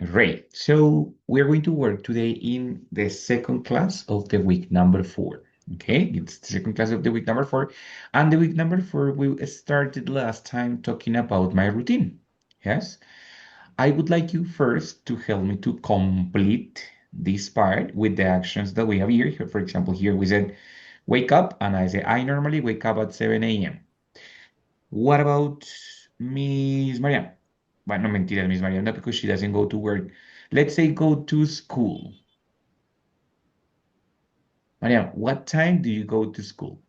Great. So we're going to work today in the second class of the week number 4. Okay, it's the second class of the week number 4. And the week number 4, we started last time talking about my routine. Yes, I would like you first to help me to complete this part with the actions that we have here. For example, here we said wake up, and I say I normally wake up at 7 a.m. What about Miss Mariam? Well, no, mentira, Miss Mariam, not because she doesn't go to work. Let's say go to school. Mariam, what time do you go to school?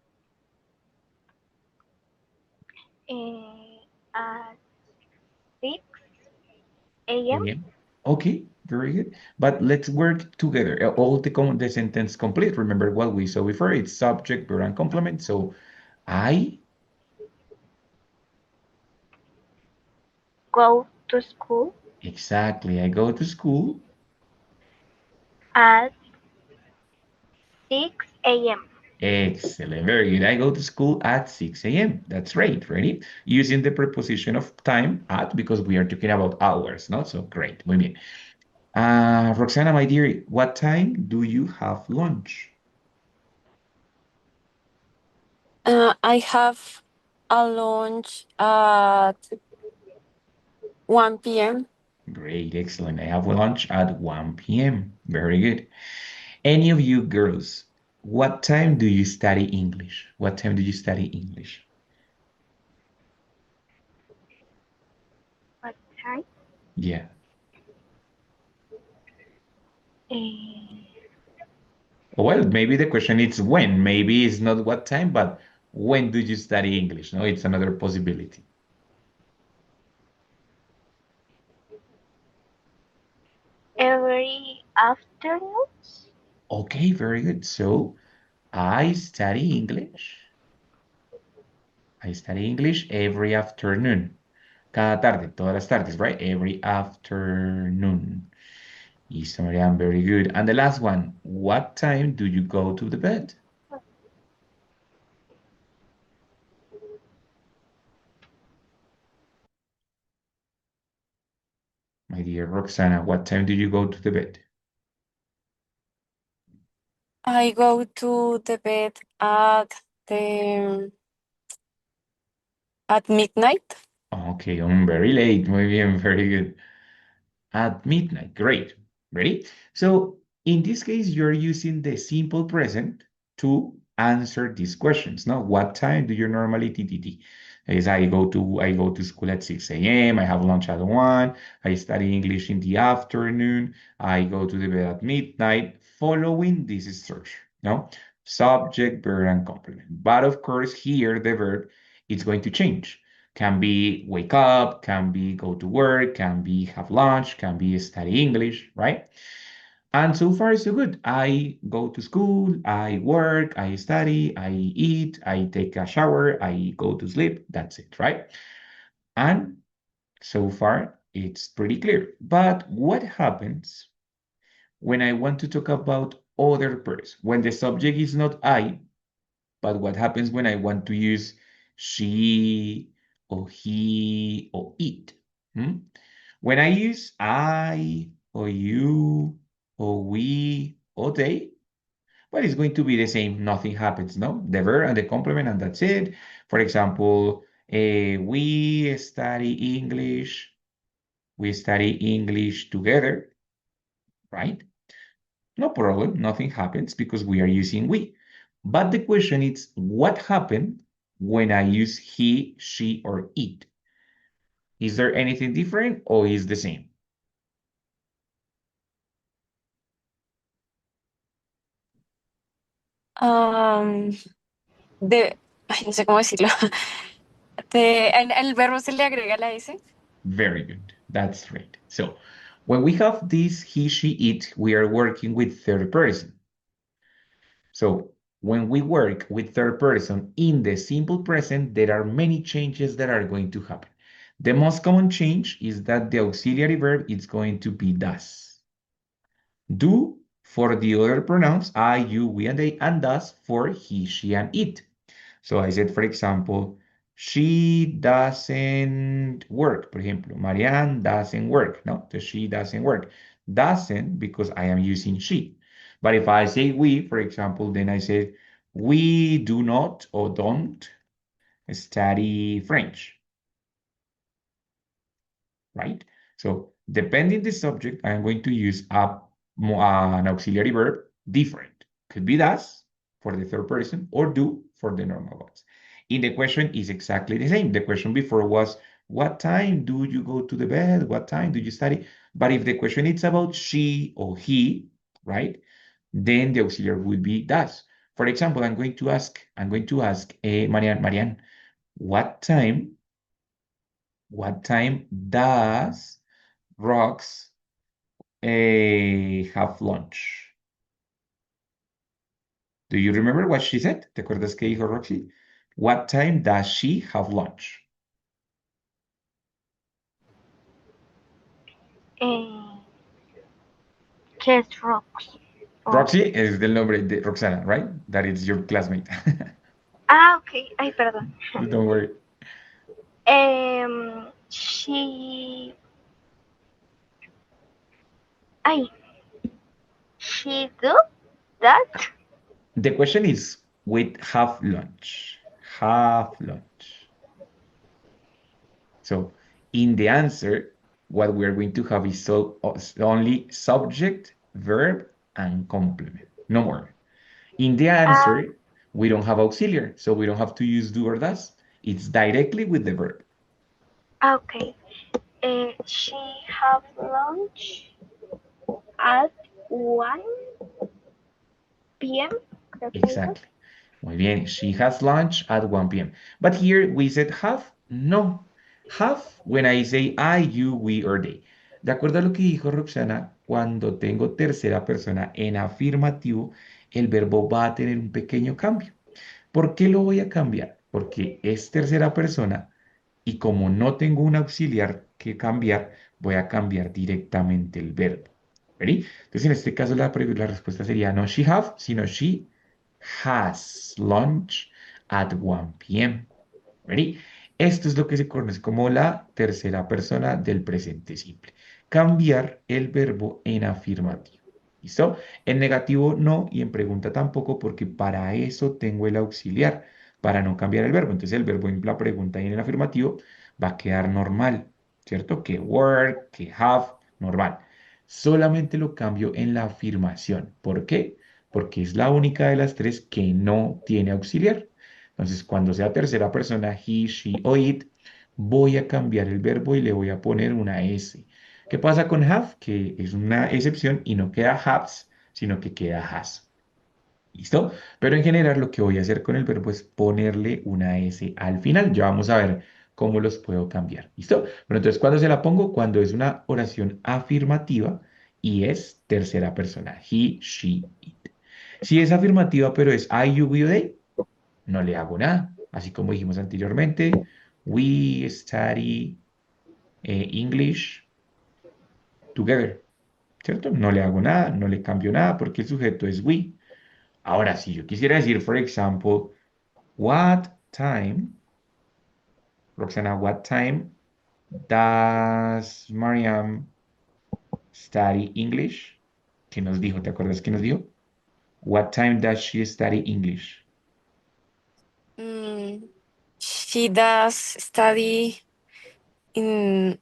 At 6 a.m. A.m. Okay, very good. But let's work together. All the sentence complete. Remember what we saw before. It's subject, verb, and complement. So I, Go to school exactly, I go to school. at 6 a.m. Excellent, very good. I go to school at 6 a.m. That's right, ready? Using the preposition of time at because we are talking about hours, no? So great, muy bien. Roxana, my dear, what time do you have lunch? I have a lunch at 1 p.m. Great, excellent. I have lunch at 1 p.m. Very good. Any of you girls, what time do you study English? What time do you study English? What time? Yeah. Eh, Well, maybe the question is when. Maybe it's not what time, but when do you study English? No, it's another possibility. every afternoon. Okay, very good. So I study English. I study English every afternoon. Cada tarde, todas las tardes, right? Every afternoon. Listo, Mariam, very good. And the last one, what time do you go to the bed? My dear Roxana, what time do you go to the bed? I go to the bed the at midnight. Okay, very late. Muy bien, very good. At midnight, great. Ready? So in this case, you're using the simple present to answer these questions. Now, what time do you normally TTT? Is I go to school at 6 a.m. I have lunch at 1. I study English in the afternoon. I go to the bed at midnight, following this structure. No? Subject, verb, and complement. But of course, here the verb is going to change. Can be wake up, can be go to work, can be have lunch, can be study English, right? And so far, so good. I go to school, I work, I study, I eat, I take a shower, I go to sleep. That's it, right? And so far, it's pretty clear. But what happens when I want to talk about other person? When the subject is not I, but what happens when I want to use she or he or it? Hmm? When I use I or you or we or they, well, it's going to be the same. Nothing happens, no? The verb and the complement, and that's it. For example, we study English. We study English together, right? No problem. Nothing happens because we are using we. But the question is, what happened when I use he, she, or it? Is there anything different or is the same? Um, de, ay, no sé cómo decirlo. El verbo se le agrega la S. Very good. That's right. So when we have this he, she, it, we are working with third person. So when we work with third person in the simple present, there are many changes that are going to happen. The most common change is that the auxiliary verb is going to be does. Do for the other pronouns I, you, we, and they, and does for he, she, and it. So I said, for example, She doesn't work, por ejemplo. Marianne doesn't work, no? Entonces, she doesn't work. Doesn't because I am using she. But if I say we, for example, then I say we do not or don't study French, right? So depending the subject, I'm going to use an auxiliary verb different. Could be does for the third person or do for the normal ones. In the question is exactly the same. The question before was, what time do you go to the bed? What time do you study? But if the question is about she or he, right? Then the auxiliary would be does. For example, I'm going to ask Marianne, what time does Rox have lunch? Do you remember what she said? ¿Te acuerdas qué dijo Roxy? What time does she have lunch? Eh, Chess rocks. Oh. Roxy es del nombre de Roxana, right? That is your classmate. Ah, ok. Ay, perdón. Don't worry. She. Ay, she do that? The question is with have lunch. Have lunch. So in the answer, what we are going to have is only subject, verb, and complement. No more. In the Ah, answer, we don't have auxiliary, so we don't have to use do or does. It's directly with the verb. okay. She have lunch at 1 p.m. Creo que dijo. Exactly. Muy bien. She has lunch at 1 p.m. But here we said have. No. Have when I say I, you, we, or they. De acuerdo a lo que dijo Roxana, cuando tengo tercera persona en afirmativo, el verbo va a tener un pequeño cambio. ¿Por qué lo voy a cambiar? Porque es tercera persona y como no tengo un auxiliar que cambiar, voy a cambiar directamente el verbo. ¿Ready? Entonces, en este caso, la respuesta sería no she have, sino she has lunch at 1 p.m. ¿Ready? Esto es lo que se conoce como la tercera persona del presente simple. Cambiar el verbo en afirmativo. ¿Listo? En negativo no y en pregunta tampoco porque para eso tengo el auxiliar, para no cambiar el verbo. Entonces el verbo en la pregunta y en el afirmativo va a quedar normal, ¿cierto? Que work, que have, normal. Solamente lo cambio en la afirmación. ¿Por qué? Porque es la única de las tres que no tiene auxiliar. Entonces, cuando sea tercera persona, he, she o it, voy a cambiar el verbo y le voy a poner una S. ¿Qué pasa con have? Que es una excepción y no queda haves, sino que queda has. ¿Listo? Pero en general lo que voy a hacer con el verbo es ponerle una S al final. Ya vamos a ver cómo los puedo cambiar. ¿Listo? Pero entonces, ¿cuándo se la pongo? Cuando es una oración afirmativa y es tercera persona. He, she, it. Si es afirmativa, pero es I, you, we, they, no le hago nada. Así como dijimos anteriormente, we study English together, ¿cierto? No le hago nada, no le cambio nada porque el sujeto es we. Ahora, si yo quisiera decir, for example, what time, Roxana, what time does Mariam study English? ¿Qué nos dijo? ¿Te acuerdas qué nos dijo? What time does she study English? Mm, she does study in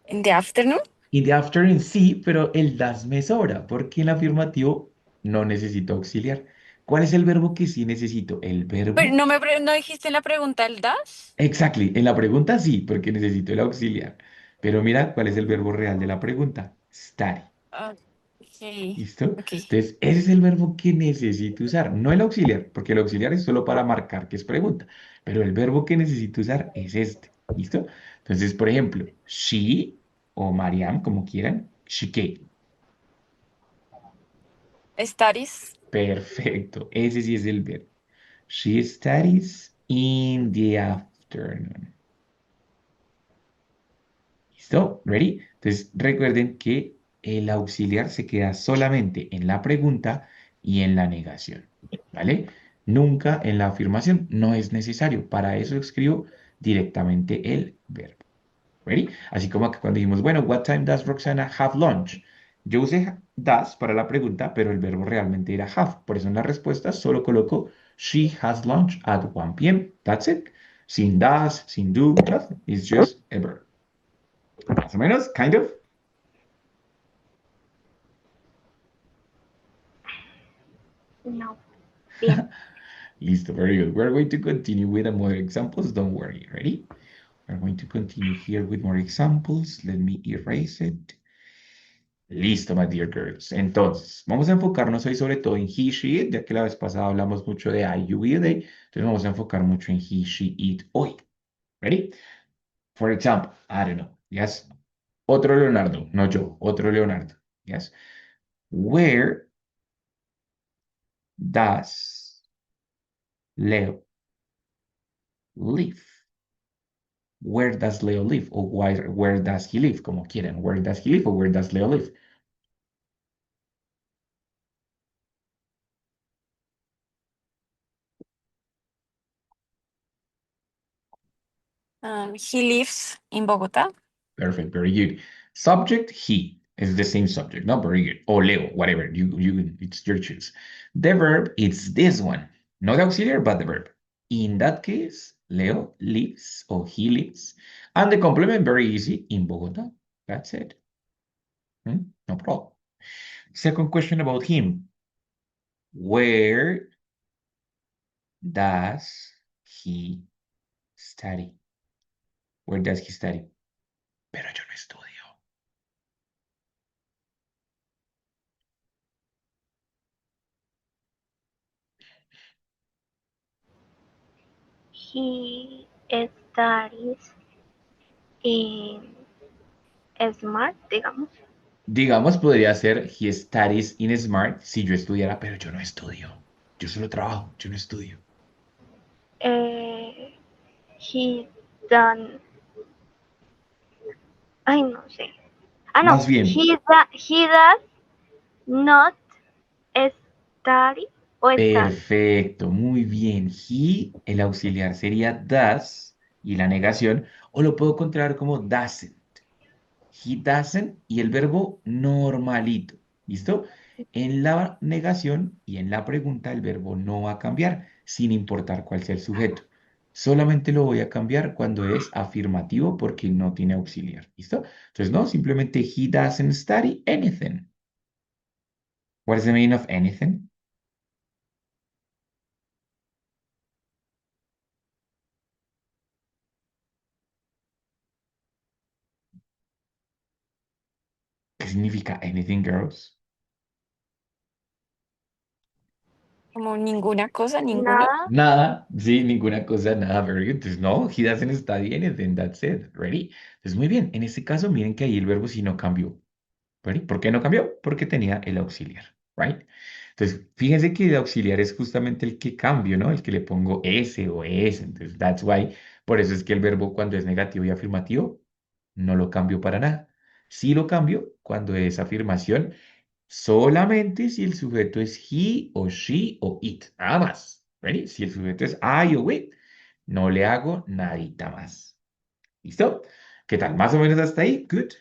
in the afternoon. In the afternoon sí, pero el das me sobra, porque en el afirmativo no necesito auxiliar. ¿Cuál es el verbo que sí necesito? El Pero verbo. no dijiste en la pregunta el das. Exactly. En la pregunta sí, porque necesito el auxiliar. Pero mira cuál es el verbo real de la pregunta. Study. Okay, ¿Listo? okay. Entonces, ese es el verbo que necesito usar, no el auxiliar, porque el auxiliar es solo para marcar que es pregunta, pero el verbo que necesito usar es este. ¿Listo? Entonces, por ejemplo, she o Mariam, como quieran, she qué. Studies. Perfecto, ese sí es el verbo. She studies in the afternoon. ¿Listo? ¿Ready? Entonces recuerden que el auxiliar se queda solamente en la pregunta y en la negación. ¿Vale? Nunca en la afirmación. No es necesario. Para eso escribo directamente el verbo. ¿Ready? Así como que cuando dijimos, bueno, what time does Roxana have lunch? Yo usé does para la pregunta, pero el verbo realmente era have. Por eso en la respuesta solo coloco she has lunch at 1 p.m. That's it. Sin does, sin do, nothing. It's just a verb. Más o menos, kind of. No. Bien. Listo, very good. We're going to continue with more examples. Don't worry. Ready? We're going to continue here with more examples. Let me erase it. Listo, my dear girls. Entonces, vamos a enfocarnos hoy sobre todo en he, she, it, ya que la vez pasada hablamos mucho de I, you, we, they. Entonces, vamos a enfocar mucho en he, she, it hoy. Ready? For example, I don't know. Yes. Otro Leonardo, no yo, otro Leonardo. Yes. Where does Leo live? Where does Leo live? O where does he live? Como quieran. Where does he live o where does Leo live? He lives in Bogota. Perfect, very good. Subject, he is the same subject, no? Very good. Or Leo, whatever, it's your choose. The verb, it's this one. Not the auxiliary, but the verb. In that case, Leo lives or he lives. And the complement, very easy, in Bogota. That's it. No problem. Second question about him. Where does he study? Where does he study? Pero yo no estudio. He studies in Smart, digamos. Digamos, podría ser he studies in smart si yo estudiara, pero yo no estudio. Yo solo trabajo, yo no estudio. He done. Ay, no sé. Ah, no. Más bien, He does not study o study. perfecto, muy bien. He, el auxiliar sería does y la negación, o lo puedo contraer como doesn't. He doesn't y el verbo normalito. ¿Listo? En la negación y en la pregunta el verbo no va a cambiar, sin importar cuál sea el sujeto. Solamente lo voy a cambiar cuando es afirmativo porque no tiene auxiliar. ¿Listo? Entonces, no, simplemente he doesn't study anything. What is the meaning of anything? ¿Qué significa anything, girls? Como ninguna cosa, ninguno. Nada. Nada, sí, ninguna cosa, nada, very good. Entonces, no, he doesn't study anything, that's it, ready. Entonces, muy bien, en este caso, miren que ahí el verbo sí no cambió. Ready. ¿Por qué no cambió? Porque tenía el auxiliar, right? Entonces, fíjense que el auxiliar es justamente el que cambio, ¿no? El que le pongo S o ES, entonces, that's why, por eso es que el verbo cuando es negativo y afirmativo, no lo cambio para nada. Sí lo cambio cuando es afirmación solamente si el sujeto es he o she o it, nada más. ¿Ready? Si el sujeto es I o it, no le hago nadita más. ¿Listo? ¿Qué tal? ¿Más o menos hasta ahí? Good.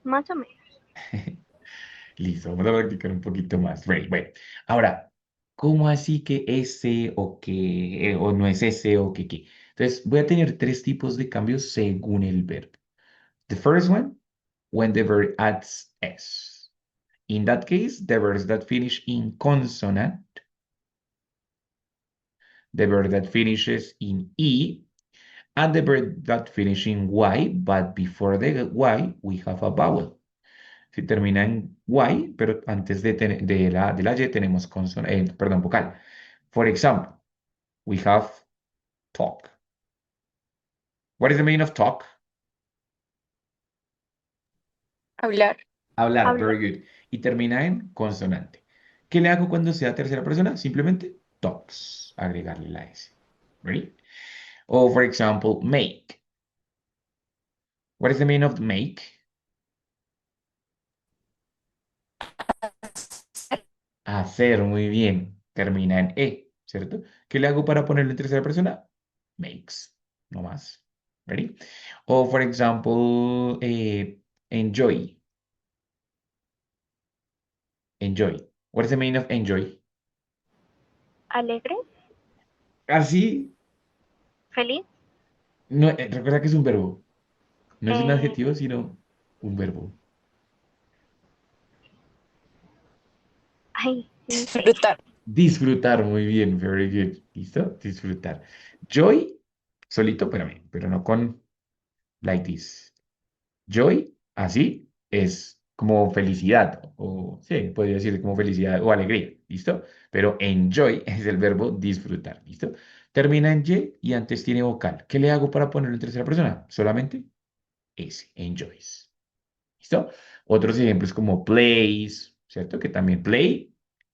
Más o menos. Listo, vamos a practicar un poquito más. Ready. Bueno, ahora, ¿cómo así que ese o que, o no es ese o que qué? Entonces, voy a tener tres tipos de cambios según el verbo. The first one, when the verb adds S. In that case, the verbs that finish in consonant, the verb that finishes in E, and the verb that finishes in Y, but before the Y, we have a vowel. Si termina en Y, pero antes de la Y tenemos perdón, vocal. For example, we have talk. What is the meaning of talk? Hablar. Hablar, Habla. very good. Y termina en consonante. ¿Qué le hago cuando sea tercera persona? Simplemente talks, agregarle la S. Ready? O, for example, make. What is the meaning of make? Hacer, muy bien. Termina en E. ¿cierto? ¿Qué le hago para ponerlo en tercera persona? Makes, no más. Ready? O, for example, enjoy. Enjoy. What is the meaning of enjoy? Alegre, Así, feliz. no, recuerda que es un verbo. No es un Eh, adjetivo, sino un verbo. ay, no sé. Disfrutar. Disfrutar, muy bien, very good. ¿Listo? Disfrutar. Joy, solito, espérame, pero no con like this. Joy, así, es como felicidad, o sí, podría decir como felicidad o alegría, ¿listo? Pero enjoy es el verbo disfrutar, ¿listo? Termina en y antes tiene vocal. ¿Qué le hago para ponerlo en tercera persona? Solamente ese, enjoys. ¿Listo? Otros ejemplos como plays, ¿cierto? Que también play,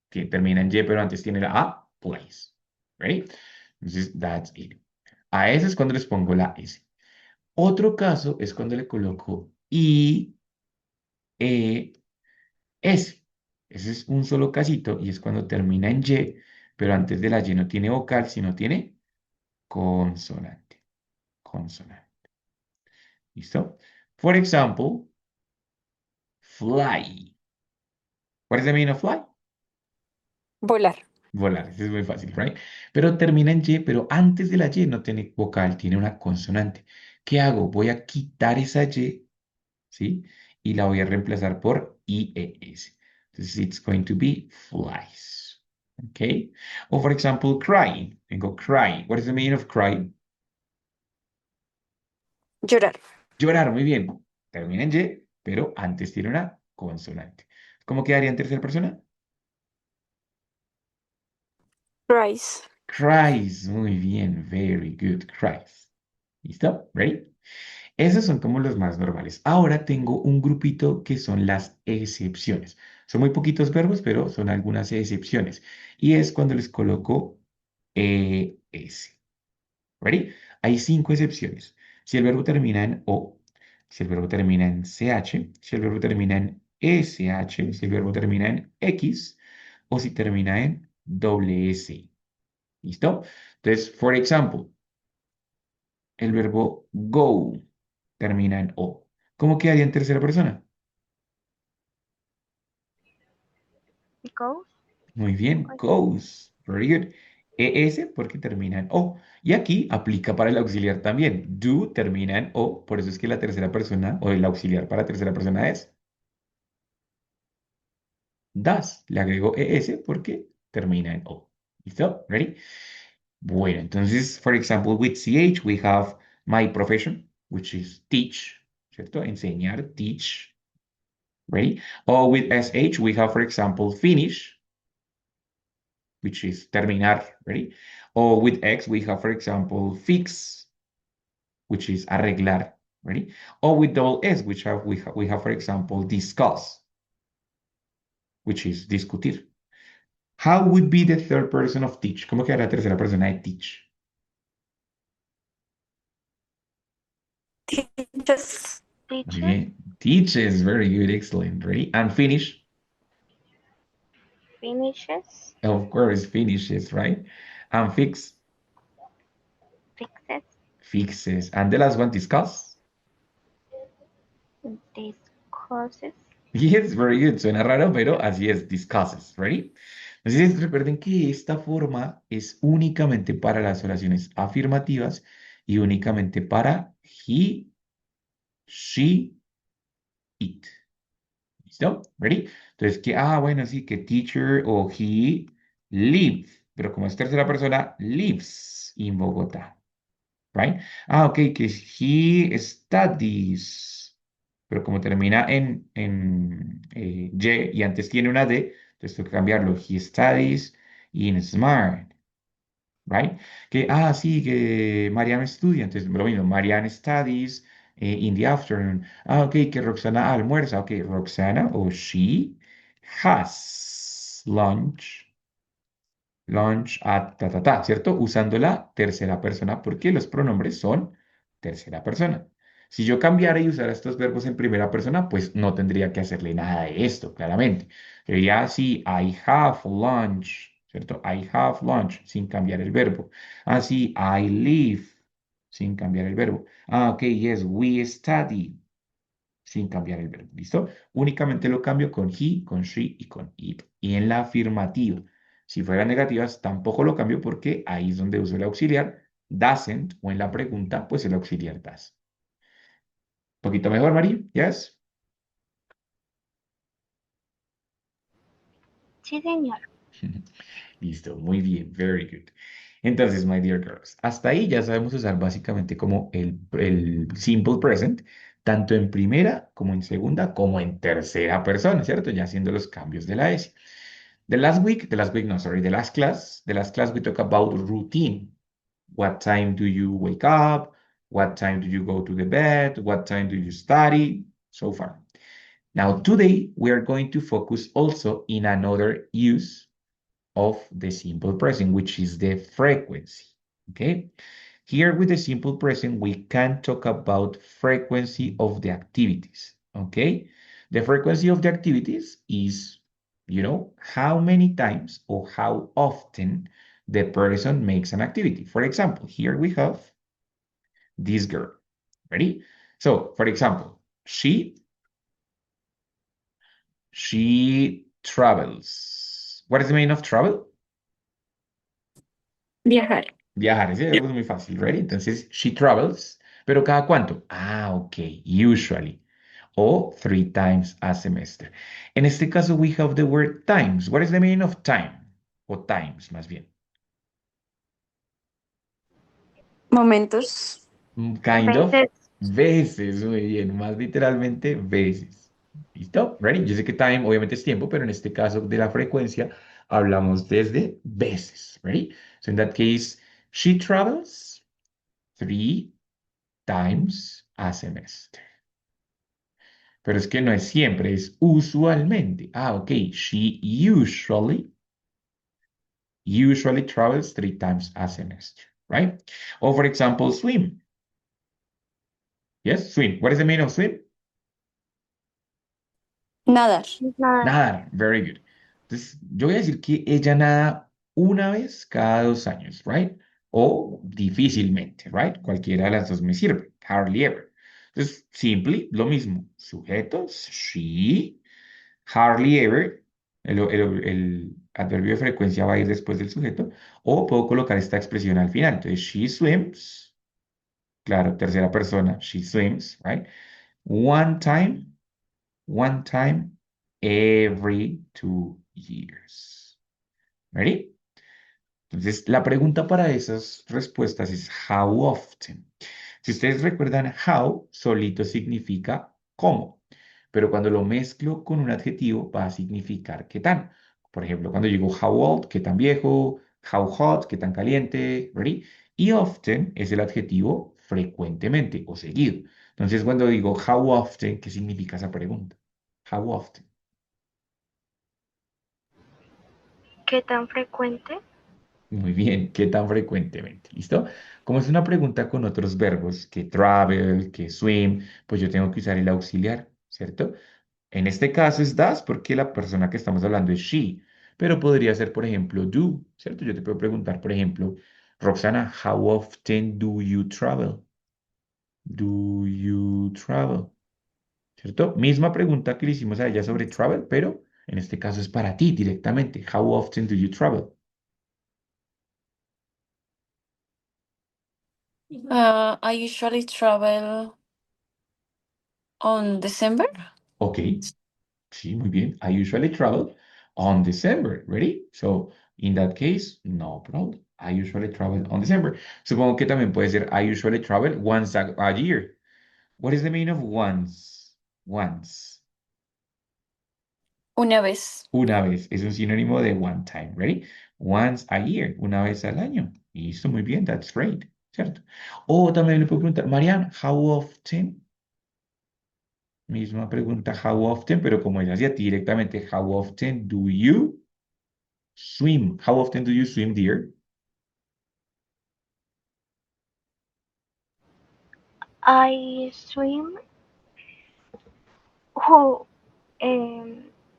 que termina en Y, pero antes tiene la A, plays. ¿Ready? Entonces, that's it. A ese es cuando les pongo la S. Otro caso es cuando le coloco I, E, S. Ese es un solo casito y es cuando termina en Y, pero antes de la Y no tiene vocal, sino tiene consonante. Consonante. ¿Listo? For example, fly. What is the meaning of fly? Volar. Volar, eso es muy fácil, right? Pero termina en Y, pero antes de la Y no tiene vocal, tiene una consonante. ¿Qué hago? Voy a quitar esa Y, ¿sí? Y la voy a reemplazar por IES. Entonces, it's going to be flies. ¿Ok? O, for example, cry. Tengo cry. What is the meaning of cry? Llorar. Llorar, muy bien. Termina en Y, pero antes tiene una consonante. ¿Cómo quedaría en tercera persona? Rice. Cries, muy bien, very good, cries. ¿Listo? ¿Ready? Esos son como los más normales. Ahora tengo un grupito que son las excepciones. Son muy poquitos verbos, pero son algunas excepciones. Y es cuando les coloco ES. ¿Ready? Hay 5 excepciones. Si el verbo termina en O, si el verbo termina en CH, si el verbo termina en SH, si el verbo termina en X o si termina en S. ¿Listo? Entonces, for example, el verbo go termina en O. ¿Cómo quedaría en tercera persona? Goes. Muy bien, goes. Very good. ES porque termina en O. Y aquí aplica para el auxiliar también. Do termina en O, por eso es que la tercera persona o el auxiliar para tercera persona es does. Le agrego ES porque termina en O. ¿Listo? Ready? Bueno, entonces, for example, with CH we have my profession, which is teach, ¿cierto? Enseñar, teach. Ready? Or with SH, we have, for example, finish, which is terminar. Ready? Or with X, we have, for example, fix, which is arreglar. Ready? Or with double S, which we have, for example, discuss, which is discutir. How would be the third person of teach? ¿Cómo queda la tercera persona de teach? Teachers. Muy Teaches. bien. Teaches, very good, excellent. Ready? And finish, Finishes. of course, finishes, right? And fix, Fixes. fixes. And the last one, discuss. Discusses. Yes, very good. Suena raro, pero así es, discusses, ¿ready? Entonces, recuerden que esta forma es únicamente para las oraciones afirmativas y únicamente para he, she, it. ¿Listo? ¿Ready? Entonces, bueno, sí, que teacher o he live, pero como es tercera persona, lives in Bogotá, right? Ok, que he studies, pero como termina en Y y antes tiene una D, entonces tengo que cambiarlo. He studies in Smart, right? Sí, que Mariana estudia, entonces lo mismo, Mariana studies in the afternoon. Ok, que Roxana almuerza, ok, Roxana o she has lunch at ta, ta, ta, ¿cierto? Usando la tercera persona porque los pronombres son tercera persona. Si yo cambiara y usara estos verbos en primera persona, pues no tendría que hacerle nada de esto, claramente. Sería así, I have lunch, ¿cierto? I have lunch, sin cambiar el verbo. Así, I live, sin cambiar el verbo. Ah, ok, yes, we study, sin cambiar el verbo. ¿Listo? Únicamente lo cambio con he, con she y con it. Y en la afirmativa, si fueran negativas, tampoco lo cambio porque ahí es donde uso el auxiliar doesn't, o en la pregunta, pues el auxiliar does. ¿Un poquito mejor, María? ¿Yes? Sí, señor. Listo, muy bien, very good. Entonces, my dear girls, hasta ahí ya sabemos usar básicamente como el simple present, tanto en primera como en segunda, como en tercera persona, ¿cierto? Ya haciendo los cambios de la S. No, sorry, the last class we talk about routine. What time do you wake up? What time do you go to the bed? What time do you study? So far. Now, today we are going to focus also in another use of the simple present, which is the frequency. Okay. Here with the simple present, we can talk about frequency of the activities. Okay. The frequency of the activities is, how many times or how often the person makes an activity. For example, here we have this girl. Ready? So, for example, she travels. What is the meaning of travel? Viajar. Viajar, ese verbo es muy fácil, ¿ready? Entonces, she travels, pero ¿cada cuánto? Ah, ok, usually, o 3 times a semester. En este caso, we have the word times. What is the meaning of time? O times, más bien. Momentos. Kind of. Veces. Veces, muy bien, más literalmente veces. ¿Listo? ¿Ready? Yo sé que time obviamente es tiempo, pero en este caso de la frecuencia hablamos desde veces. ¿Ready? So in that case, she travels 3 times a semester. Pero es que no es siempre, es usualmente. Ah, ok. She usually travels 3 times a semester, right? Or for example, swim. Yes, swim. What is the meaning of swim? Nadar. Nada. Nadar. Very good. Entonces, yo voy a decir que ella nada una vez cada 2 años, right? O difícilmente, right? Cualquiera de las dos me sirve. Hardly ever. Entonces, simply lo mismo. Sujetos, she. Hardly ever, el adverbio de frecuencia va a ir después del sujeto, o puedo colocar esta expresión al final. Entonces, she swims, claro, tercera persona, she swims, right? One time, one time every 2 years. ¿Ready? Entonces, la pregunta para esas respuestas es how often. Si ustedes recuerdan, how solito significa cómo, pero cuando lo mezclo con un adjetivo va a significar qué tan. Por ejemplo, cuando digo how old, qué tan viejo, how hot, qué tan caliente, ¿ready? Y often es el adjetivo frecuentemente o seguido. Entonces, cuando digo how often, ¿qué significa esa pregunta? How often. ¿Qué tan frecuente? Muy bien, ¿qué tan frecuentemente? ¿Listo? Como es una pregunta con otros verbos, que travel, que swim, pues yo tengo que usar el auxiliar, ¿cierto? En este caso es does porque la persona que estamos hablando es she, pero podría ser, por ejemplo, do, ¿cierto? Yo te puedo preguntar, por ejemplo, Roxana, how often do you travel? Do you travel? ¿Cierto? Misma pregunta que le hicimos a ella sobre travel, pero en este caso es para ti directamente. How often do you travel? I usually travel on December. Ok. Sí, muy bien. I usually travel on December. Ready? So, in that case, no problem. I usually travel on December. Supongo que también puede ser I usually travel once a year. What is the meaning of once? Once. Una vez. Una vez. Es un sinónimo de one time. Ready? Once a year. Una vez al año. Listo, muy bien. That's great. ¿Cierto? O también le puedo preguntar, Marianne, how often? Misma pregunta, how often, pero como ella hacía directamente, how often do you swim? How often do you swim, dear? I swim who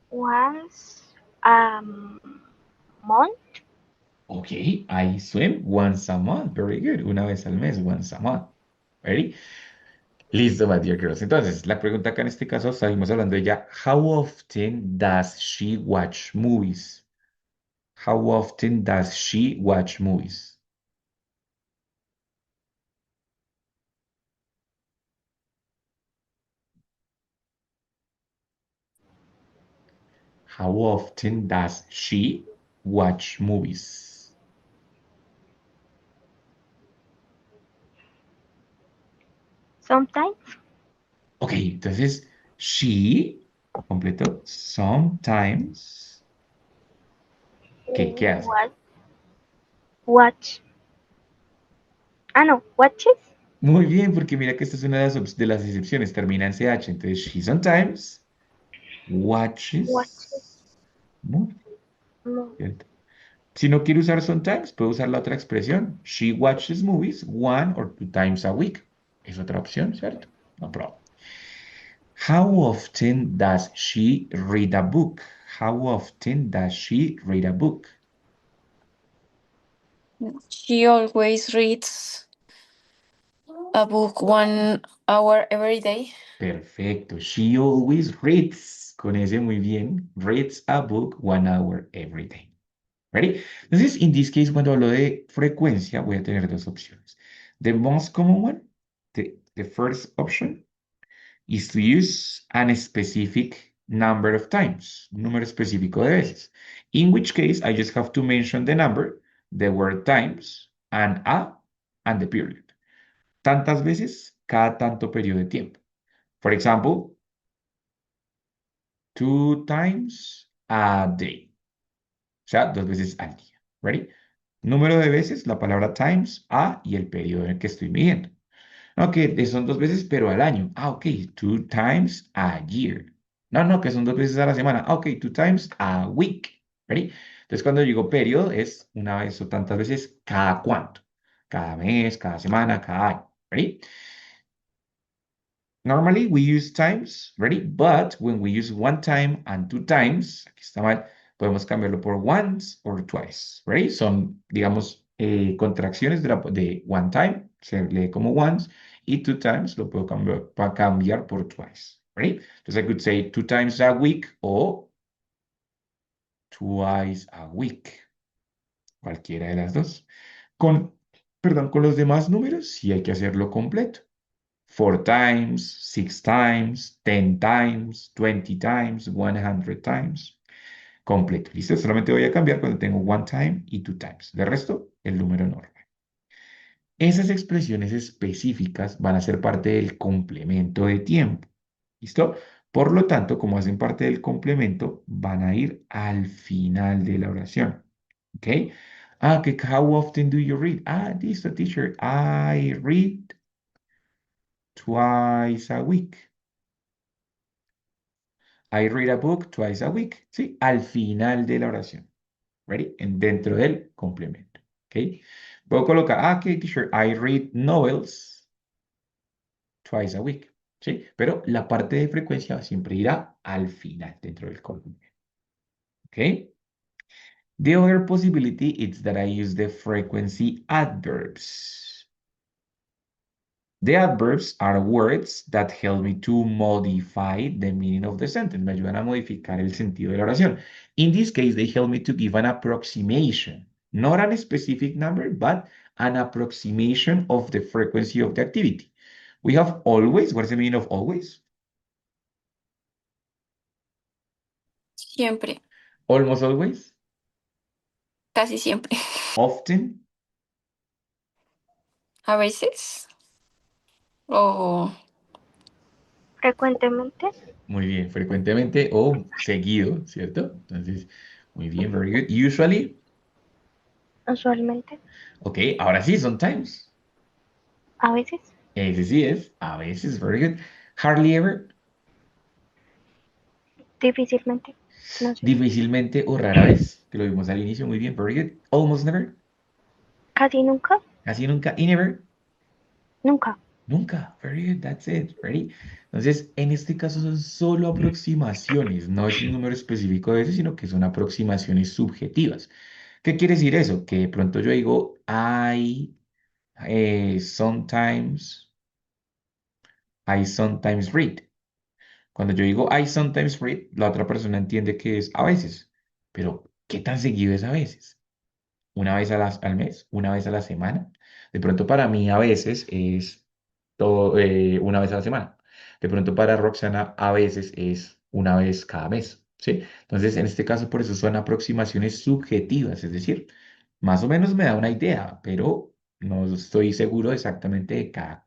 once a month. Okay, I swim once a month. Very good. Una vez al mes, once a month. Ready? Listo, my dear girls. Entonces, la pregunta acá en este caso, seguimos hablando de ella. How often does she watch movies? How often does she watch movies? How often does she watch movies? Sometimes Ok, entonces, she, completo, sometimes. ¿Qué hace? what watch. Ah, no, watches. Muy bien, porque mira que esta es una de de las excepciones, termina en CH. Entonces, she sometimes Watches. watches movies. No. ¿Cierto? Si no quiere usar sometimes, puede usar la otra expresión. She watches movies 1 or 2 times a week. Es otra opción, ¿cierto? No problem. How often does she read a book? How often does she read a book? She always reads a book 1 hour every day. Perfecto. She always reads. Con ese muy bien. Reads a book 1 hour every day. Ready? Entonces, in this case, cuando hablo de frecuencia, voy a tener dos opciones. The most common one, the first option, is to use an specific number of times, un número específico de veces. In which case, I just have to mention the number, the word times, and the period. Tantas veces, cada tanto periodo de tiempo. For example, 2 times a day. O sea, 2 veces al día. Ready? Número de veces, la palabra times, a y el periodo en el que estoy midiendo. No, que son 2 veces, pero al año. Ah, ok, 2 times a year. No, no, que son 2 veces a la semana. Ah, ok, 2 times a week. ¿Ready? Entonces, cuando digo periodo, es una vez o tantas veces cada cuánto. Cada mes, cada semana, cada año. ¿Ready? Normally, we use times, ready? But when we use 1 time and 2 times, aquí está mal, podemos cambiarlo por once or twice, ready? Son, digamos, contracciones de 1 time, se lee como once, y 2 times lo puedo cambiar por twice, ready? Entonces, I could say 2 times a week o twice a week, cualquiera de las dos. Con, perdón, con los demás números sí hay que hacerlo completo. 4 times, 6 times, 10 times, 20 times, 100 times. Completo. ¿Listo? Solamente voy a cambiar cuando tengo 1 time y 2 times. De resto, el número normal. Esas expresiones específicas van a ser parte del complemento de tiempo. ¿Listo? Por lo tanto, como hacen parte del complemento, van a ir al final de la oración. ¿Ok? Ah, que how often do you read? Ah, listo, teacher. I read twice a week. I read a book twice a week. Sí, al final de la oración. Ready? Dentro del complemento. ¿Ok? Puedo colocar, ok, teacher, I read novels twice a week. ¿Sí? Pero la parte de frecuencia siempre irá al final dentro del complemento. ¿Ok? The other possibility is that I use the frequency adverbs. The adverbs are words that help me to modify the meaning of the sentence. Me ayudan a modificar el sentido de la oración. In this case, they help me to give an approximation, not a specific number, but an approximation of the frequency of the activity. We have always. What is the meaning of always? Siempre, Almost always. casi siempre. Often. A veces. O Frecuentemente. Muy bien. Frecuentemente o seguido, ¿cierto? Entonces, muy bien. Very good. Usually. Usualmente. Ok, ahora sí, sometimes. A veces. Ese sí es. A veces. Very good. Hardly ever. Difícilmente. No sé. Difícilmente o rara vez, que lo vimos al inicio, muy bien, very good. Almost never, Casi nunca. casi nunca, y never, Nunca. nunca, very good, that's it, ready. Entonces, en este caso son solo aproximaciones, no es un número específico de veces, sino que son aproximaciones subjetivas, ¿Qué quiere decir eso? Que de pronto yo digo, sometimes, I sometimes read. Cuando yo digo I sometimes read, la otra persona entiende que es a veces. Pero, ¿qué tan seguido es a veces? ¿Una vez al mes? ¿Una vez a la semana? De pronto para mí a veces es una vez a la semana. De pronto para Roxana a veces es una vez cada mes, ¿sí? Entonces, en este caso, por eso son aproximaciones subjetivas, es decir, más o menos me da una idea, pero no estoy seguro exactamente de cada.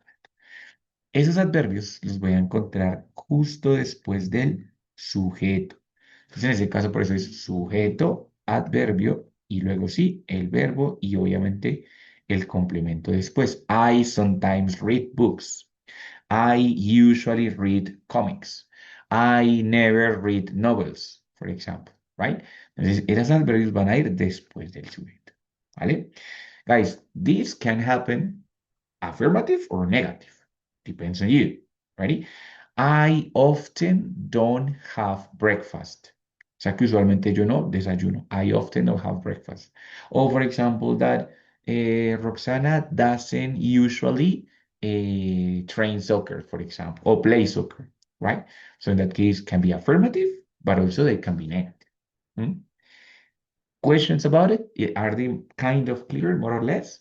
Esos adverbios los voy a encontrar justo después del sujeto. Entonces, en ese caso, por eso es sujeto, adverbio y luego sí, el verbo y obviamente el complemento después. I sometimes read books. I usually read comics. I never read novels, for example, right? Entonces, esos adverbios van a ir después del sujeto, ¿vale? Guys, this can happen affirmative or negative. Depends on you. Ready? I often don't have breakfast. O sea que usualmente yo no desayuno. I often don't have breakfast. Or for example, that Roxana doesn't usually train soccer, for example, or play soccer, right? So in that case, can be affirmative, but also they can be negative. Hmm? Questions about it? Are they kind of clear, more or less?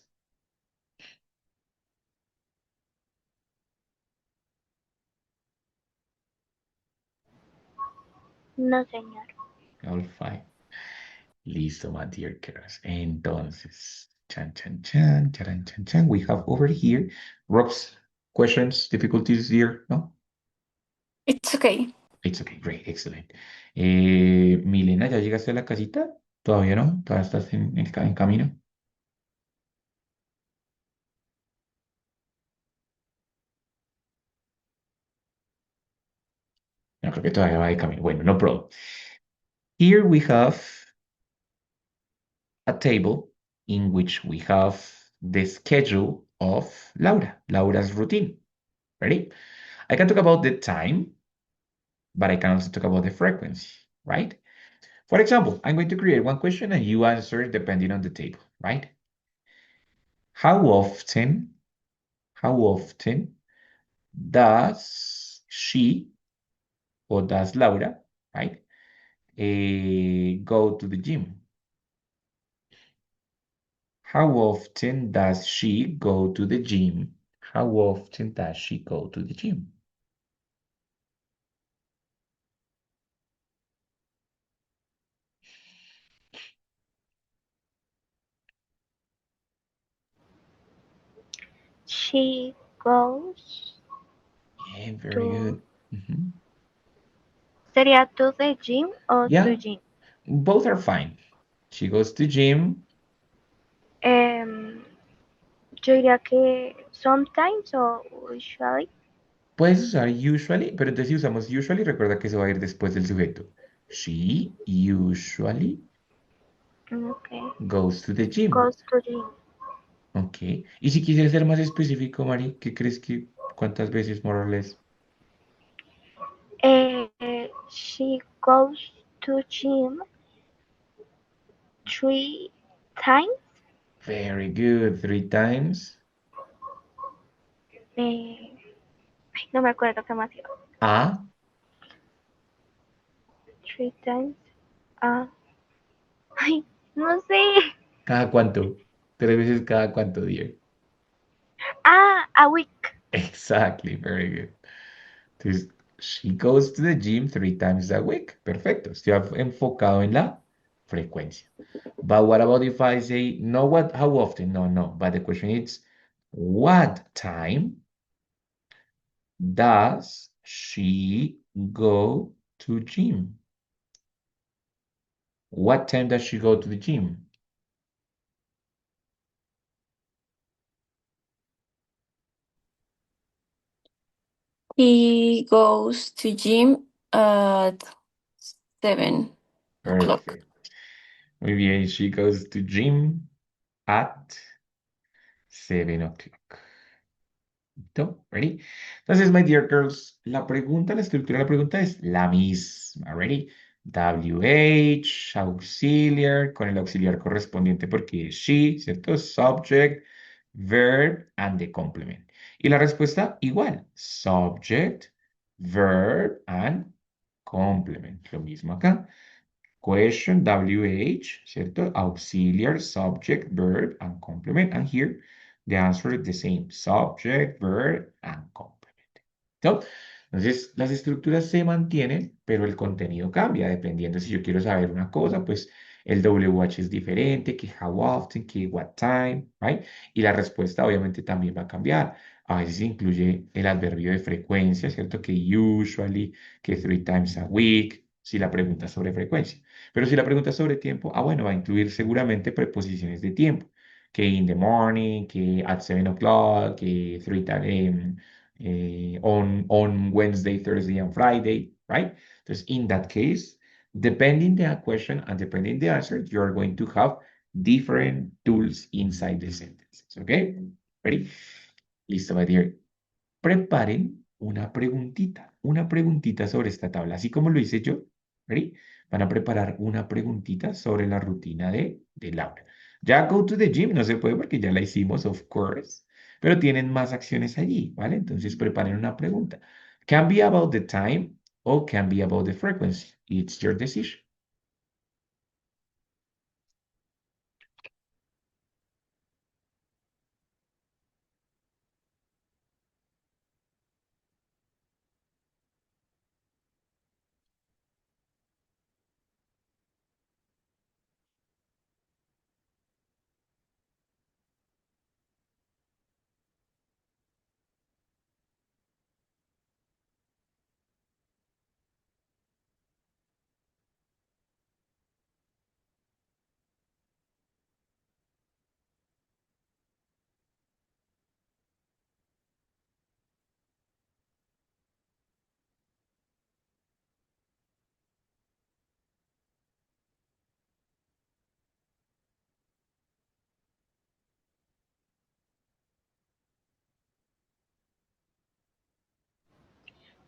No, señor. All fine. Listo, my dear girls. Entonces, chan, chan, chan, charan, chan, chan. We have over here, Rob's questions, difficulties here, ¿no? It's okay. It's okay, great, excellent. Milena, ¿ya llegaste a la casita? ¿Todavía no? ¿Todavía estás en camino? No, creo que todavía va de camino. Bueno, no problem. Here we have a table in which we have the schedule of Laura's routine. Ready? I can talk about the time, but I can also talk about the frequency, right? For example, I'm going to create one question and you answer depending on the table, right? How often, how often does she or does Laura, right, go to the gym? How often does she go to the gym? How often does she go to the gym? She goes Yeah, very to... good. Mhm. ¿Sería to the gym o to Yeah, gym? both are fine. She goes to gym. Em, yo diría que sometimes o usually. Puedes usar usually, pero entonces si usamos usually, recuerda que eso va a ir después del sujeto. She usually Okay. goes to the gym. Goes to gym. Ok. Y si quisieras ser más específico, Mari, ¿qué crees que cuántas veces, more or less? She goes to gym 3 times. Very good. 3 times. Eh, ay, no me acuerdo qué más iba. A. 3 times. Ah, ay, no sé. ¿Cada cuánto? 3 veces cada cuánto, dear. Ah, a week. Exactly. Very good. Entonces, she goes to the gym 3 times a week. Perfecto. Estoy enfocado en la frecuencia. But what about if I say, no, what, how often? No, no. But the question is, what time does she go to gym? What time does she go to the gym? He goes to gym at 7 o'clock. Perfect. Muy bien. She goes to gym at 7 o'clock. ¿Listo? Ready? Entonces, my dear girls, la pregunta, la estructura de la pregunta es la misma. Ready? WH, auxiliar, con el auxiliar correspondiente porque es she, ¿cierto? Subject, verb, and the complement. Y la respuesta igual, subject, verb, and complement. Lo mismo acá. Question, WH, ¿cierto? Auxiliar, subject, verb, and complement. And here, the answer is the same. Subject, verb, and complement. ¿No? Entonces, las estructuras se mantienen, pero el contenido cambia. Dependiendo si yo quiero saber una cosa, pues el WH es diferente, que how often, que what time, right? Y la respuesta obviamente también va a cambiar. A veces incluye el adverbio de frecuencia, ¿cierto? Que usually, que 3 times a week, si la pregunta es sobre frecuencia. Pero si la pregunta es sobre tiempo, bueno, va a incluir seguramente preposiciones de tiempo, que in the morning, que at 7 o'clock, que on Wednesday, Thursday, and Friday, right? Entonces, in that case, depending the question and depending the answer, you're going to have different tools inside the sentences, okay? Ready? Listo, my dear. Preparen una preguntita sobre esta tabla, así como lo hice yo. ¿Ready? Van a preparar una preguntita sobre la rutina de Laura. Ya go to the gym no se puede porque ya la hicimos, of course, pero tienen más acciones allí, ¿vale? Entonces preparen una pregunta. Can be about the time or can be about the frequency. It's your decision.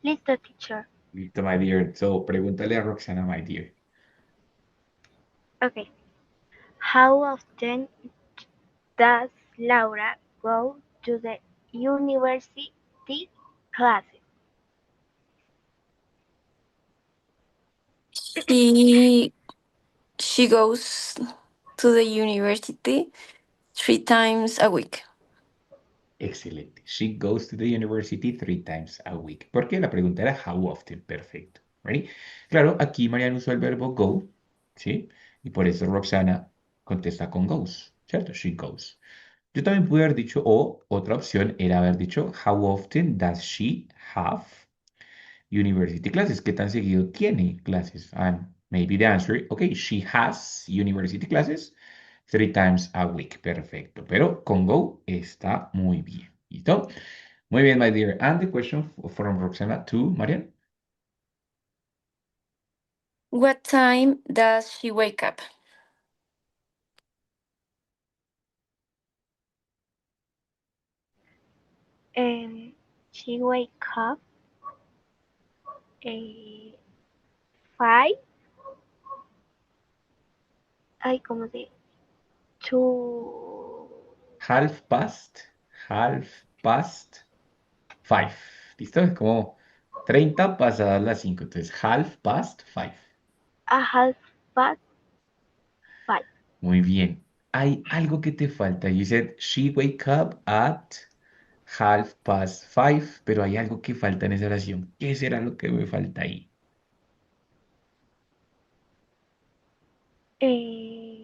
Listo, teacher. Listo, my dear. So, pregúntale a Roxana, my dear. Okay. How often does Laura go to the university classes? She she goes to the university 3 times a week. Excelente. She goes to the university 3 times a week. ¿Por qué? La pregunta era how often. Perfecto. Ready? Claro, aquí Mariana usó el verbo go, ¿sí? Y por eso Roxana contesta con goes, ¿cierto? She goes. Yo también pude haber dicho, o otra opción era haber dicho, how often does she have university classes? ¿Qué tan seguido tiene clases? And maybe the answer, okay, she has university classes 3 times a week. Perfecto. Pero con Go está muy bien. ¿Listo? Muy bien, my dear. And the question from Roxana to Marian. What time does she wake up? Um, she wake up a 5. Ay, ¿cómo se? To Half past, half past 5. ¿Listo? Es como 30 pasadas las 5. Entonces, half past 5. a half past 5. Muy bien. Hay algo que te falta. You said she wake up at half past 5, pero hay algo que falta en esa oración. ¿Qué será lo que me falta ahí? Eh,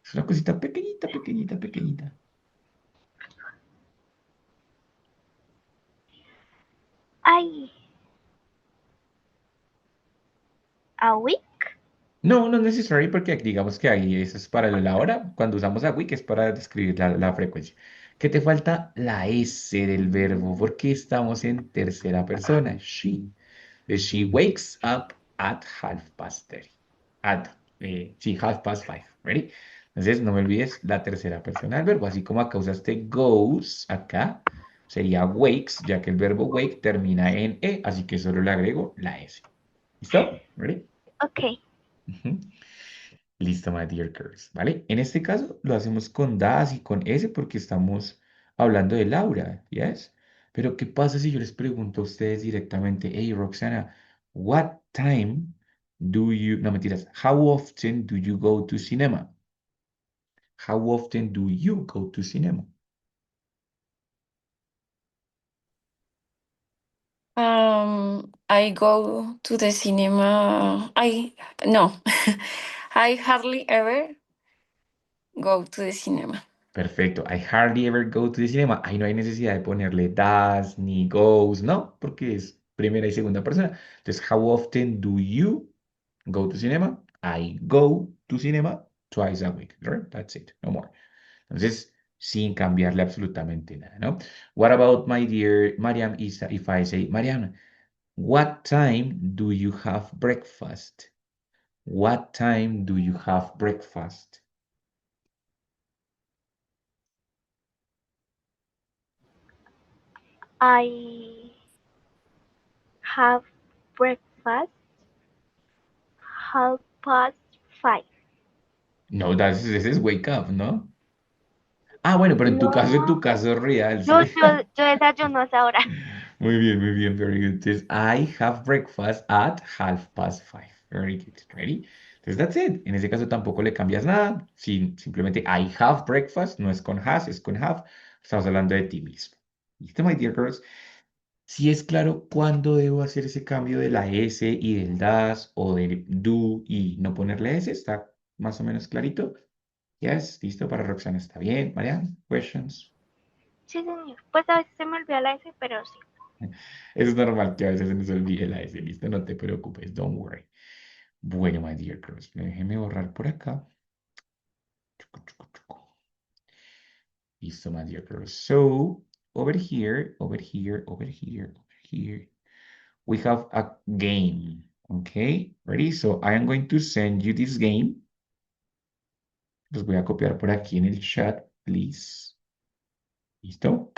Es una cosita pequeñita, pequeñita, pequeñita. ay, a week. No, no es necesario porque digamos que ahí eso es para la hora. Cuando usamos a week es para describir la frecuencia. ¿Qué te falta? La S del verbo, porque estamos en tercera persona. She. She wakes up at half past 30. Sí, half past 5. Ready? Entonces, no me olvides la tercera persona del verbo. Así como acá usaste goes, acá sería wakes, ya que el verbo wake termina en E, así que solo le agrego la S. ¿Listo? ¿Ready? Ok. Ujú. Listo, my dear girls, ¿vale? En este caso lo hacemos con das y con S porque estamos hablando de Laura, ¿yes? Pero ¿qué pasa si yo les pregunto a ustedes directamente, hey, Roxana, what time do you, no mentiras, how often do you go to cinema? How often do you go to cinema? I go to the cinema. I no, I hardly ever go to the cinema. Perfecto. I hardly ever go to the cinema. Ahí no hay necesidad de ponerle does ni goes, ¿no? Porque es primera y segunda persona. Entonces, how often do you go to cinema? I go to cinema twice a week, right? That's it, no more. Entonces, sin cambiarle absolutamente nada, ¿no? What about my dear Mariam Isa if I say, Mariam, what time do you have breakfast? What time do you have breakfast? I have breakfast 5:30. No, ese es wake up, ¿no? Ah, bueno, pero No, en tu caso real, yo, sí. yo, yo desayuno a esa hora. Muy bien, very good. Entonces, I have breakfast at 5:30. Very good. Ready? Entonces, that's it. En ese caso tampoco le cambias nada. Simplemente I have breakfast, no es con has, es con have. Estamos hablando de ti mismo. ¿Listo, my dear girls? Si es claro cuándo debo hacer ese cambio de la S y del das o del do y no ponerle S, está más o menos clarito. Yes, listo para Roxana, está bien. Marian, questions. Sí, señor. Pues a veces se me olvida la S, pero sí. Es normal que a veces se nos olvide la S, listo, no te preocupes, don't worry. Bueno, my dear girls, déjeme borrar por acá. Chucu, chucu, chucu. Listo, my dear girls. So, over here, over here, over here, over here, we have a game. Okay, ready? So, I am going to send you this game. Los voy a copiar por aquí en el chat, please. ¿Listo?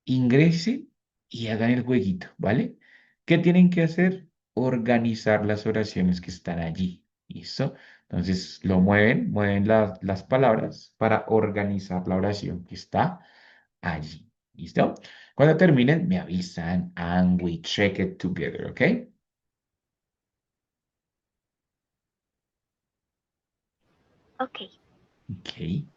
Ingresen y hagan el jueguito, ¿vale? ¿Qué tienen que hacer? Organizar las oraciones que están allí. ¿Listo? Entonces lo mueven las palabras para organizar la oración que está allí. ¿Listo? Cuando terminen, me avisan and we check it together, ¿ok? Ok. Ok.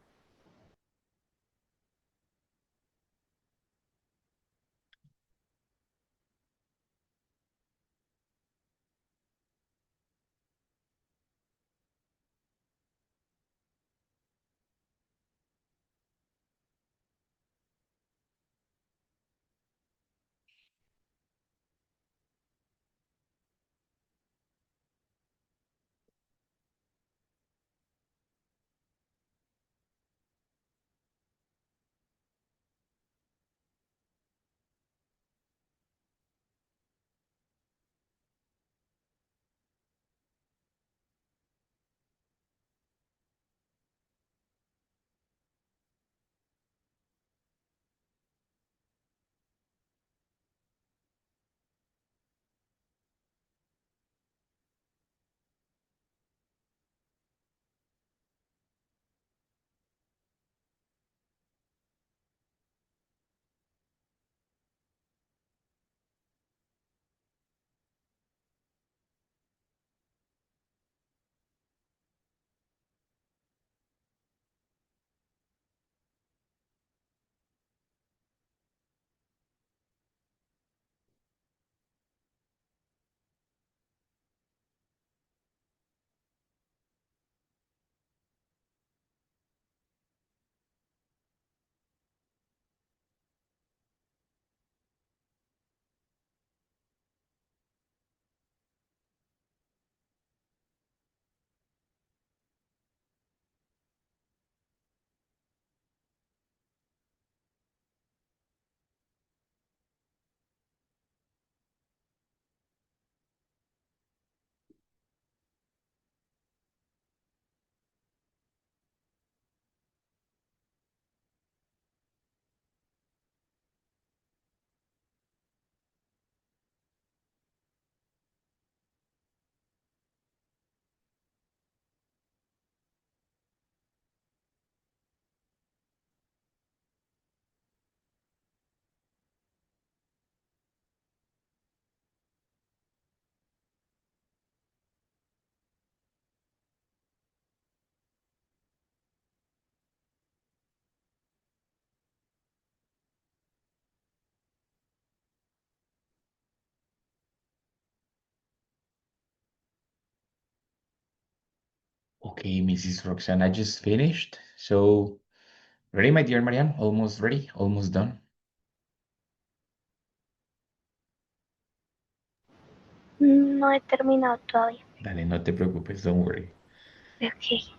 Okay, Mrs. Roxana just finished. So, ready, my dear Mariam? Almost ready, almost done. No he terminado todavía. Dale, no te preocupes, don't worry. Ok.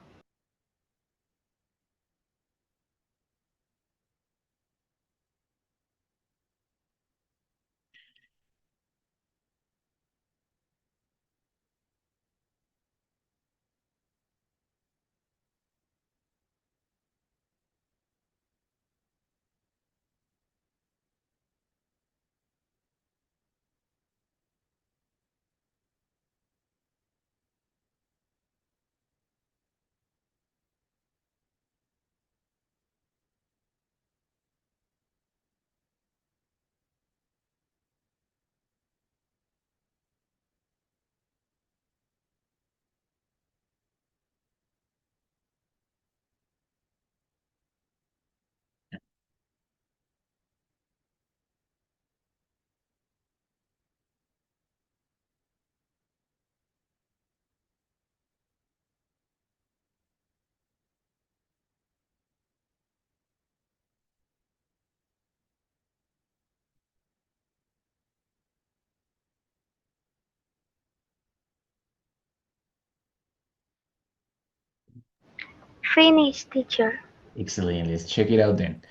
Finish, teacher. Excellent. Let's check it out then.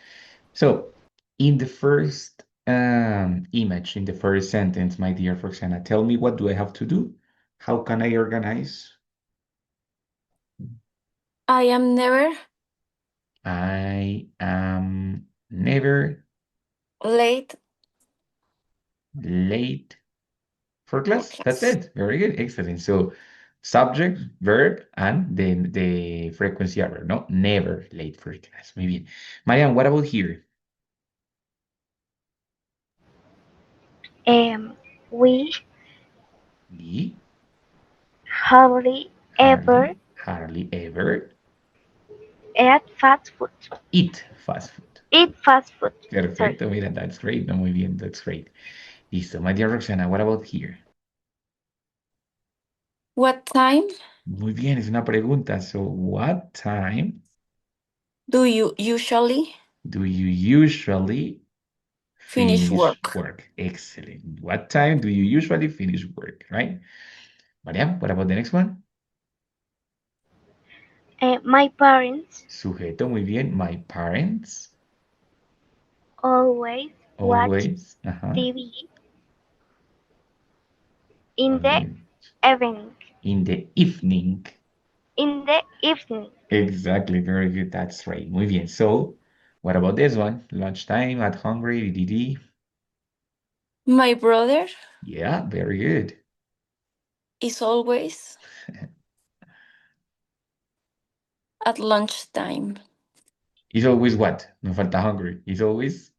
So, in the first image, in the first sentence, my dear Roxana, tell me what do I have to do? How can I organize? I am never I am never late late for for class. That's class. it. Very good. Excellent. So, subject, verb, and then the frequency adverb. No, never late for class. Muy bien. Marian, what about here? We We hardly ever hardly ever eat fast food. eat fast food. Eat fast food. Sorry. Perfecto, mira, that's great. No, muy bien, that's great. Listo, my dear Roxana, what about here? What time Muy bien, es una pregunta. So, what time do you usually do you usually finish finish work? work? Excellent. What time do you usually finish work, right? Mariam, what about the next one? My parents Sujeto, muy bien. My parents always watch always, TV in the always evening. in the evening. In the evening. Exactly, very good. That's right. Muy bien. So, what about this one? Lunchtime, at hungry, DDD. My brother Yeah, very good. is always at lunchtime. He's always what? No falta hungry. He's always.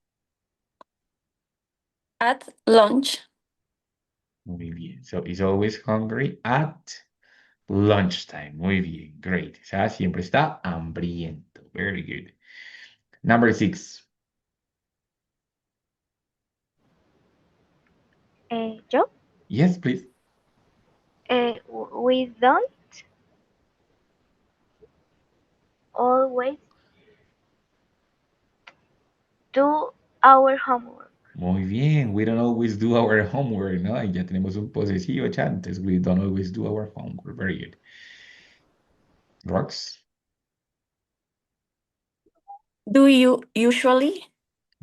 At lunch. Muy bien. So, he's always hungry at lunchtime. Muy bien. Great. O sea, siempre está hambriento. Very good. Number 6. Yo? Yes, please. We don't always do our homework. Muy bien. We don't always do our homework, ¿no? Y ya tenemos un posesivo ya antes. We don't always do our homework. Very good. Rox? Do you usually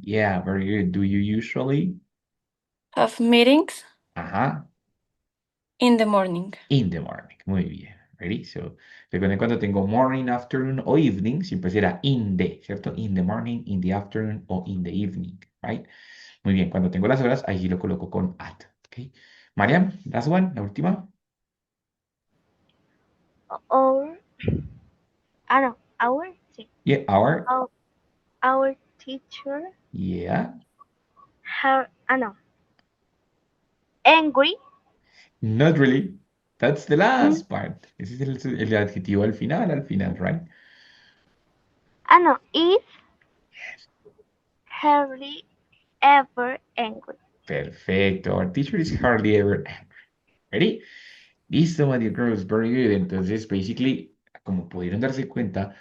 Yeah, very good. Do you usually? have meetings Ajá. in the morning? In the morning. Muy bien. Ready? So, recuerden cuando tengo morning, afternoon o evening, siempre será in the, ¿cierto? In the morning, in the afternoon o in the evening, right? Muy bien. Cuando tengo las horas, ahí lo coloco con at, ¿ok? Mariam, last one, la última. Our, no, our, sí. Yeah, hour. Our teacher, Yeah. no, angry. Not really. That's the Mm, last part. Ese es el adjetivo al final, right? no, is hardly ever angry. Perfecto. Our teacher is hardly ever angry. Ready? Listo, my dear girls. Very good. Entonces, basically, como pudieron darse cuenta,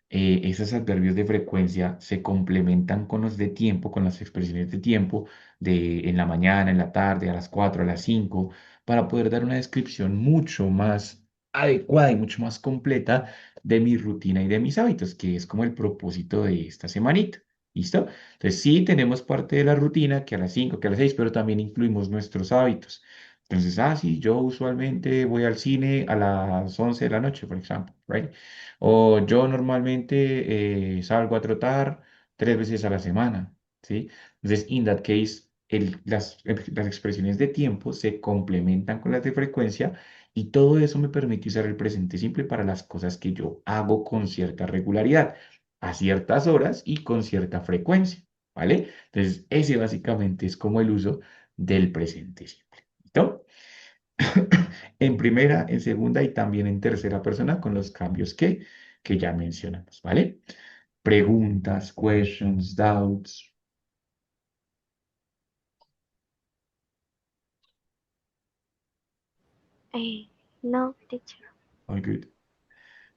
esos adverbios de frecuencia se complementan con los de tiempo, con las expresiones de tiempo, de en la mañana, en la tarde, a las 4 a las 5 para poder dar una descripción mucho más adecuada y mucho más completa de mi rutina y de mis hábitos, que es como el propósito de esta semanita. ¿Listo? Entonces, sí tenemos parte de la rutina, que a las 5 que a las 6 pero también incluimos nuestros hábitos. Entonces, sí, yo usualmente voy al cine a las 11 de la noche, por ejemplo, right? O yo normalmente salgo a trotar 3 veces a la semana, ¿sí? Entonces, in that case, las expresiones de tiempo se complementan con las de frecuencia y todo eso me permite usar el presente simple para las cosas que yo hago con cierta regularidad, a ciertas horas y con cierta frecuencia, ¿vale? Entonces, ese básicamente es como el uso del presente simple. ¿Listo? En primera, en segunda y también en tercera persona con los cambios que ya mencionamos, ¿vale? Preguntas, questions, doubts. No, teacher. All good.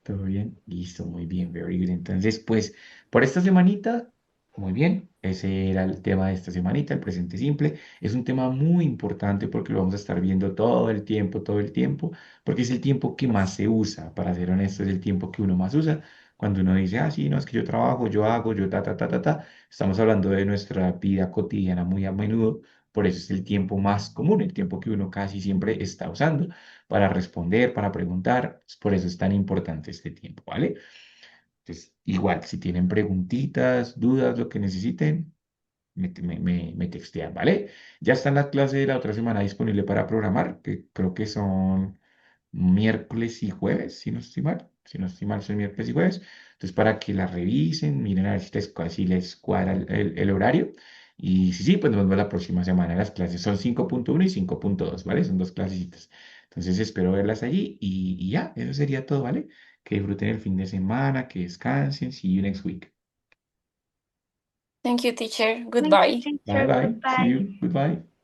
¿Todo bien? Listo, muy bien, very good. Entonces, pues, por esta semanita, muy bien, ese era el tema de esta semanita, el presente simple. Es un tema muy importante porque lo vamos a estar viendo todo el tiempo, porque es el tiempo que más se usa, para ser honesto, es el tiempo que uno más usa. Cuando uno dice, sí, no, es que yo trabajo, yo hago, yo ta, ta, ta, ta, ta, estamos hablando de nuestra vida cotidiana muy a menudo, por eso es el tiempo más común, el tiempo que uno casi siempre está usando para responder, para preguntar. Por eso es tan importante este tiempo, ¿vale? Entonces, igual, si tienen preguntitas, dudas, lo que necesiten, me textean, ¿vale? Ya está en la clase de la otra semana disponible para programar, que creo que son miércoles y jueves, si no estoy mal. Si no estoy mal, son miércoles y jueves. Entonces, para que la revisen, miren a ver si les cuadra el horario. Y si sí, pues nos vemos la próxima semana. Las clases son 5.1 y 5.2, ¿vale? Son dos clasecitas. Entonces, espero verlas allí y ya, eso sería todo, ¿vale? Que disfruten el fin de semana, que descansen. See you next week. Thank you, teacher. Thank you, Goodbye. Bye teacher. bye. See Goodbye. you. Goodbye.